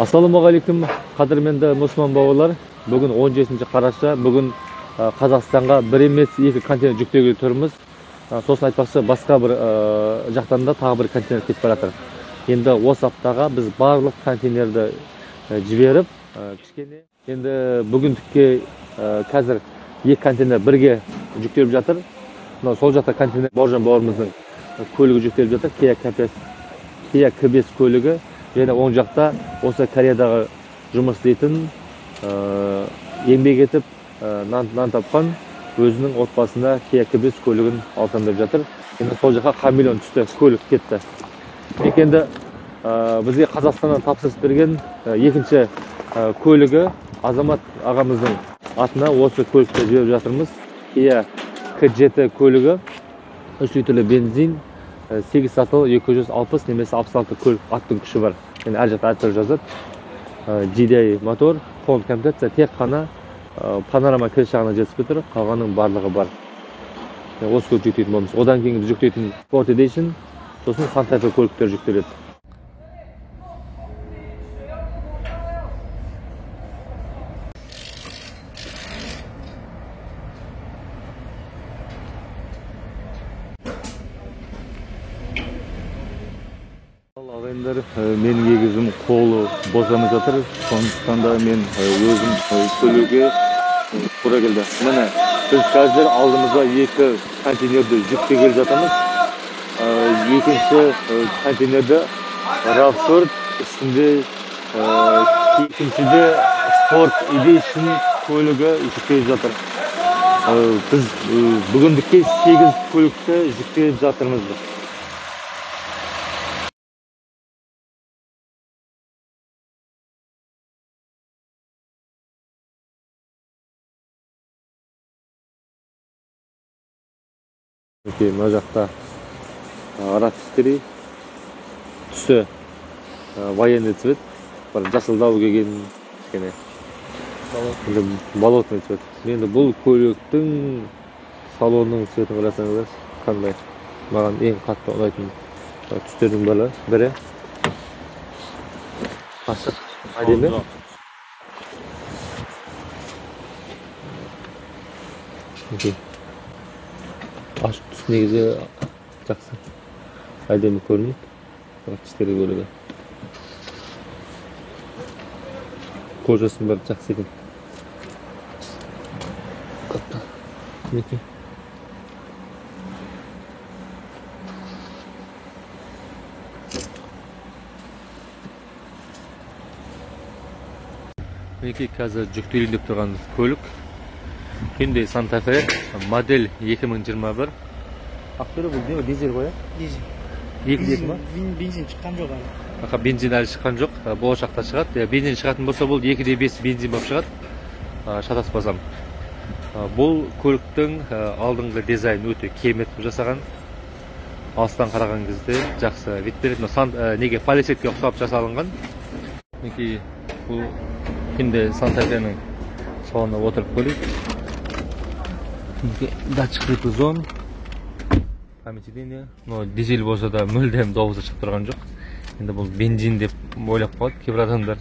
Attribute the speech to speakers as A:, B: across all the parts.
A: Ассалаумағалейкум, қадірменді мұсылман бауырлар. Бүгін 17 қараша, бүгін Қазақстанға бір емес екі контейнер жүктеуге тұрмыз. Сосын айтпақшы, басқа бір жақтан да тағы бір контейнер кетіп бара жатыр. Енді осы аптаға біз барлық контейнерді жіберіп, кішкене. Енді бүгіндікке қазір екі контейнер бірге жүктеліп жатыр. Сол жақта контейнер Бауыржан бауырымыздың көлігі жүктеліп жатыр. Kia K5 көлігі. Және оң жақта осы Кореядағы жұмыс істейтін, еңбек етіп, нан тапқан өзінің отбасында Kia K5 көлігін алсандырып жатыр. Енді сол жаққа хамелеон түсті, көлік кетті. Енді бізге Қазақстаннан тапсырыс берген екінші көлігі Азамат ағамыздың атына осы көлікті жіберіп жатырмыз. Kia K7 көлігі 3 литрлі бензин, 8 сатылы 260 немесе 66 көлік аттың күші бар. Yani әр жақта әртүрлі жазады. GDI мотор, полный комплектация, тек қана панорама кіріс жағына жетіспей тұр, қалғанның барлығы бар. Осы көлік жүктейтін боламыз. Одан кейін жүктейтін Sport Edition, сосын Santa Fe көліктер жүктеледі. Менің егізім қолы босанып жатыр, сондықтан да мен өзім көліге тура келді. Міне біз қазір алдымызда екі контейнерді жүктегелі жатырмыз. Екінші контейнерді RAV4, ішінде екіншіде Sport Edition көлігі жүктеліп жатыр. Біз бүгіндікке 8 көлікті жүктеліп жатырмыз. Мына жақта RAV4 түсі военный цвет, бір жасылдау келген кішкене болотный цвет. Енді бұл көліктің салонның цветін қарасаңыздар, қандай маған ең қатты ұнайтын түстердің бірі. Ашық, әдемі. Ашық түс негізі жақсы, әдемі көрінеді. Түстері көлігі. Кожасын бәрі жақсы екен. Мінекей. Мінекей қазір жүктелейін деп тұрған көлік. Hyundai Santa Fe модель 2021. Актөрі бұл не? Дизель ғой? Дизель. Екі деді ма? Бензин шыққан жоқ әлі. Бензин әлі шыққан жоқ, болашақта шығады. Бензин шығатын болса бұл 2.5 бензин болып шығады. Шатаспасам. Бұл көліктің алдыңғы дизайн өте керемет жасаған. Алыстан қараған кезде жақсы вид береді. Неге полисетке ұқсап жасалынған. Мінекей бұл Hyundai Santa Fe'нің салонына отырып көрейік. Датчик репузон, память сиденья, но дизель болса да мүлдем дауысы шығып тұрған жоқ. Енді бұл бензин деп ойлап қалады кейбір адамдар.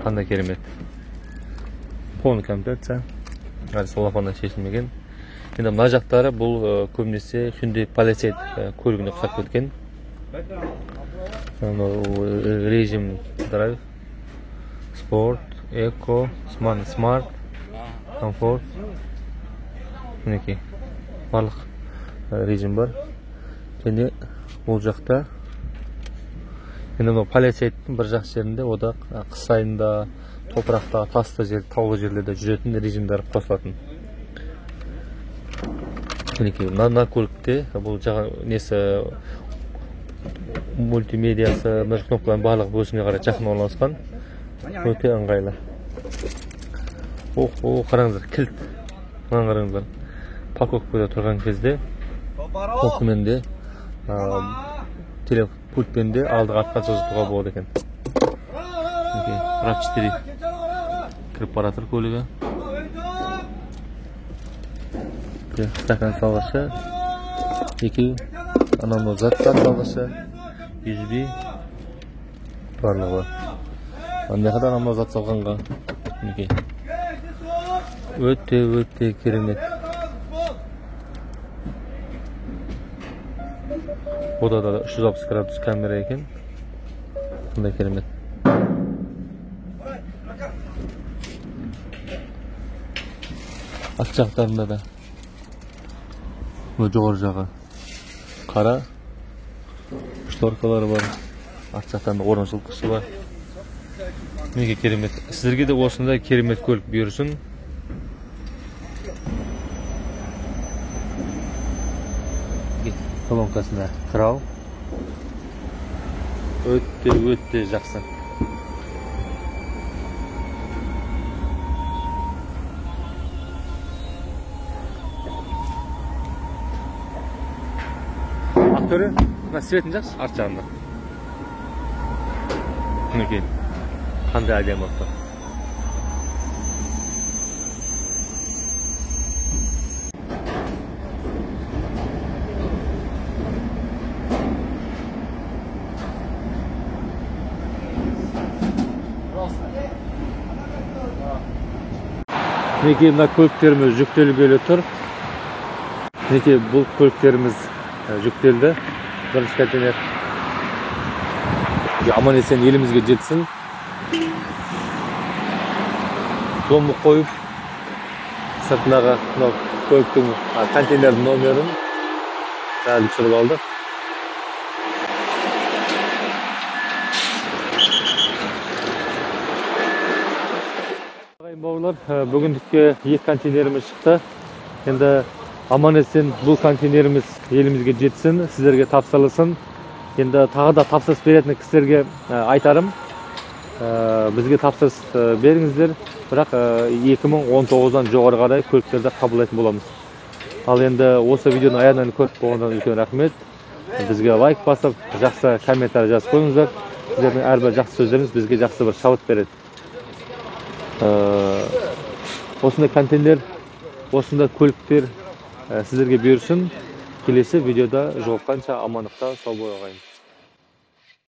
A: Қандай керемет. Полный комплектация, әлі солафоннан шешілмеген. Енді мына жақтары бұл көбінесе Hyundai Palisade көлігіне ұқсап кеткен. Режим драйв, спорт, эко, смарт, комфорт. Мінекей, барлық режим бар. Және ол жақта енді Palisade бір жақсы жерінде ода қыс айында топырақта, тасты жер, таулы жерлерде жүретін режимдер қосылатын. Мінекей, мына көлікте бұл несі мультимедиасы, мына кнопкалардың барлық бөлігіне қарай жақын орналасқан. Өте ыңғайлы. Қараңыздар, кілт. Мына қараңыздар. Парковкада тұрған кезде пультпен де пультпен де алдыға артқа жылжытуға болады екен. RAV4 кіріп бара жатыр көлігі. Стакан салғышы, екі анау заттар салғышы, USB, барлығы. Андай қадан ама зат салғанға. Мінекей. Өте керемет. Бұда да 360 градус камера екен. Қандай керемет. Ат жақтарында да. Бұл жоғары жағы. Қара. Шторкалары бар. Ат жақтарында орын жылқысы бар. Неге керемет. Сіздерге де осындай керемет көлік бұйырсын. Колонкасына қырау. Өте жақсы. Актөрі, мына светін жақсы, арт жағында. Мінекей, қандай әдемі атты. Мінекей, мына көліктеріміз жүктелгелі тұр. Мінекей, бұл көліктеріміз жүктелді. Бірінші контейнер аман есен елімізге жетсін. Домбы қойып, сыртындағы көліктің контейнердің номерін әлі түсіріп алдық. Бауырлар, бүгіндікке 2 контейнеріміз шықты. Енді аман есен бұл контейнеріміз елімізге жетсін, сіздерге тапсырылсын. Енді тағы да тапсырыс беретін кісілерге айтарым. Бізге тапсырыс беріңіздер, бірақ 2019-дан жоғары қарай көліктерді қабылдайтын боламыз. Ал енді осы видеоның аяғынан көріп болғандан үлкен рахмет. Бізге лайк басып, жақсы комментарий жазып қойыңыздар. Сіздердің әрбір жақсы сөздеріңіз бізге жақсы бір шабыт береді. Осындай контейнер, осындай көліктер сіздерге бұйырсын. Келесі видеода жолыққанша амандықта сау болыңыздар.